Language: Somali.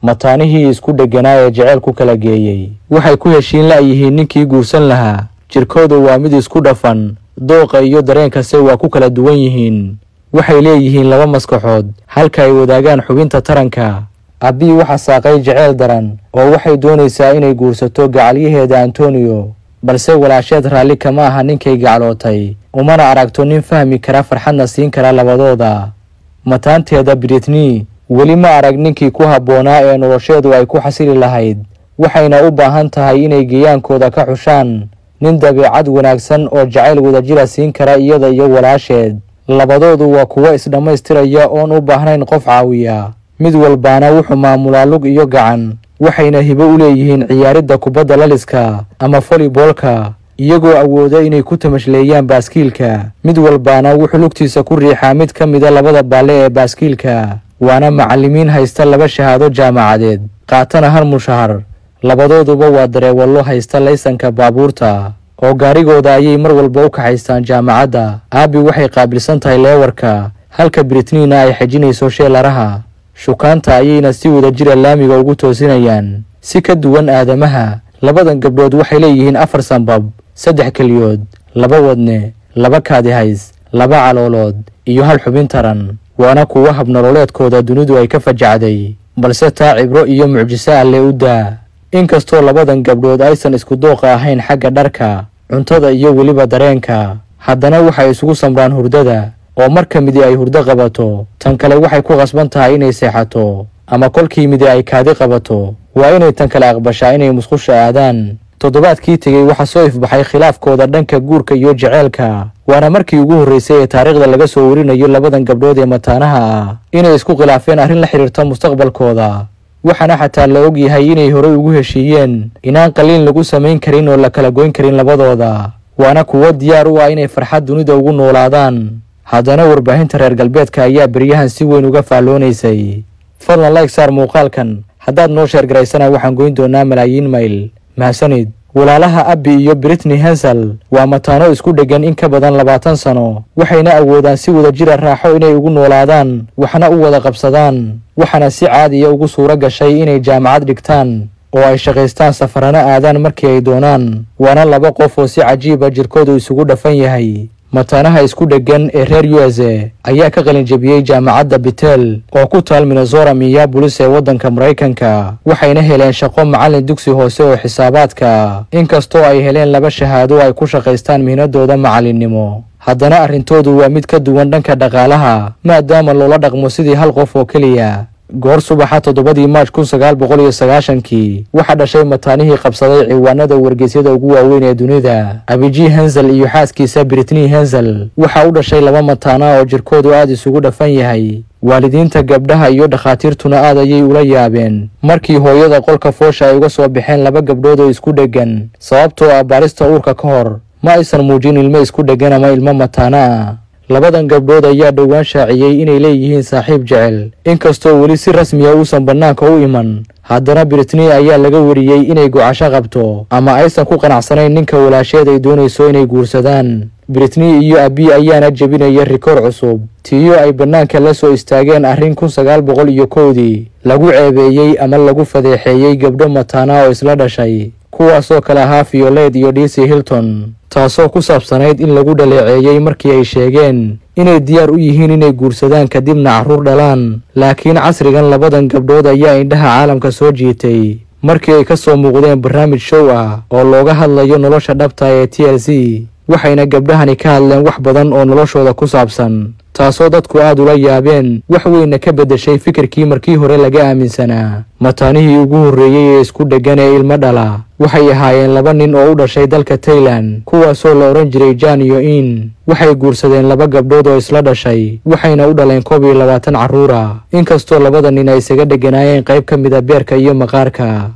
mataanihii isku dheganaa ee jaceylku kala geeyey waxay ku heshiin la'yihiin ninkii guursan lahaa. jirkoodu waa mid isku dhafan, dooqa iyo dareenkase waa ku kala duwan yihiin. waxay leeyihiin laba maskaxood halka ay wadaagaan xubinta taranka. Abbi waxa saaqay jaceyl daran oo waxay doonaysaa inay guursato gacalyaheeda Antonio, balse walaasheed raalli kama aha ninkay gacalootay, umana aragto nin fahmi kara farxadna siin kara labadooda. mataanteeda Britney weli ma arag ninkii ku habboonaa ee nolosheedu ay ku xasili lahayd, waxayna u baahan tahay inay geyaankooda ka xushaan nin dabeecad wanaagsan oo jacayl wadajira siin kara iyada iyo walaasheed. labadoodu waa kuwo isdhammaystiraya oon u baahnayn qof caawiya, mid walbaana wuxuu maamulaa lug iyo gacan, waxayna hibo u leeyihiin ciyaaridda kubadda laliska ama volleyballka, iyagoo awooda inay ku tamashleeyaan baaskiilka. mid walbaana wuxuu lugtiisa ku riixaa mid ka mida labada baalle ee baaskiilka, waana macallimiin haysta 2 shahaado jaamacadeed, qaatana hal mushahar. labadooduba waa dareewallo haysta laysanka baabuurta oo gaarigooda ayay mar walba u kaxaystaan jaamacadda. Abbi waxay qaabilsan tahay leewarka, halka Britneyna ay xajinayso sheelaraha. shukaanta ayayna si wadajira laamiga ugu toosinayaan. si ka duwan aadamaha, labadan gabdhood waxay leeyihiin 4 sanbab, 3 keliyood, 2 wadne, 2 kaadihays, 2 caloolood iyo hal xubin taran. waana kuwa hab nololeedkooda dunidu ay ka fajacday, balse taa cibro iyo mucjiso alle u daa. inkastoo labadan gabdhood aysan isku dooqa ahayn xagga dharka, cuntada iyo weliba dareenka, haddana waxay isugu samraan hurdada, oo marka midi ay hurdo qabato tan kale waxay ku qasban tahay inay seexato, ama kolkii midi ay kaadi qabato waa inay tan kale aqbashaa inay musqusha aadaan. toddobaadkii tegey waxaa soo ifbaxay khilaafkooda dhanka guurka iyo jaceylka, waana markii ugu horreysay ee taariikhda laga soo warinayo labadan gabdhood ee mataanaha ah inay isku khilaafeen arrin la xiriirta mustaqbalkooda. waxaana xataa la og yahay inay horey ugu heshiiyeen inaan qaliin lagu samayn karin oo la kala goyn karin labadooda, waana kuwo diyaar u ah inay farxad dunida ugu noolaadaan. haddana warbaahinta reer galbeedka ayaa beryahan si weyn uga faalloonaysay. fadlan like saar muuqaalkan, haddaad noo sheergaraysana waxaan goyn doonaa malaayiin mayl. mahadsanid. walaalaha Abbi iyo Britney Hansel waa mataano isku dhegan in ka badan 20 sano, waxayna awoodaan si wadajira raaxo inay ugu noolaadaan, waxna u wada qabsadaan. waxaana si caadiya ugu suura gashay inay jaamacad dhigtaan oo ay shaqaystaan, safarana aadaan markii ay doonaan. waana 2 qof oo si cajiiba jirkoodu isugu dhafan yahay. mataanaha isku dhegan ee reer USA ayaa ka qalin jabiyey jaamacadda Bethel oo ku taal Minnesota Minneapolis ee waddanka Mareykanka, waxayna heleen shaqo macallin dugsi hoose oo xisaabaadka. inkastoo ay heleen 2 shahaado ay ku shaqaystaan mihnadooda macallinnimo, haddana arrintoodu waa mid ka duwan dhanka dhaqaalaha, maadaama loola dhaqmo sidii hal qof oo keliya. goor subaxa 7 Maarch 1990 waxaa dhashay mataanihii qabsaday ciwaanada wargeysyada ugu waaweyn ee dunida. Abbi Hansel iyo xaaskiisa Britney Hansel waxaa u dhashay 2 mataana oo jirkoodu aad isugu dhafan yahay. waalidiinta gabdhaha iyo dhakhaatiirtuna aad ayay ula yaabeen markii hooyada qolka foosha ay uga soo baxeen 2 gabdhood oo isku dhegan, sababtoo ah baarista uurka ka hor ma aysan muujin ilmo isku dhegan ama ilmo mataana ah. labadan gabdhood ayaa dhowaan shaaciyey inay leeyihiin saaxiib jecel, inkastoo weli si rasmi ah uusan bannaanka u iman. haddana Britney ayaa laga wariyey inay gocasho qabto ama aysan ku qanacsanayn ninka walaasheed ay doonayso inay guursadaan. Britney iyo Abbi ayaana jebinaya rikoor cusub, tiyo ay bannaanka la soo istaageen arrin 1901 lagu ceebeeyey ama lagu fadeexeeyey gabdho mataana oo isla dhashay, kuwaasoo kale ahaa Violet iyo Daisy Hilton, taasoo ku saabsanayd in lagu dhaleeceeyey markii ay sheegeen inay diyaar u yihiin inay guursadaan kadibna carruur dhalaan. laakiin casrigan labadan gabdhood ayaa indhaha caalamka soo jiitay markii ay ka soo muuqdeen barnaamij show ah oo looga hadlayo nolosha dhabta ee TLC. waxayna gabdhahani ka hadleen wax badan oo noloshooda ku saabsan, taasoo dadku aad ula yaabeen, wax weynna ka beddeshay fikirkii markii hore laga aaminsanaa. mataanihii ugu horreeyey ee isku dhegan ee ilmo dhala waxay ahaayeen 2 nin oo u dhashay dalka Thailand, kuwaasoo la oran jiray Jan iyo In. waxay guursadeen 2 gabdhood oo isla dhashay, waxayna u dhaleen 21 carruur ah, inkastoo 2 nin ay isaga dheganaayeen qayb ka mid ah beerka iyo maqaarka.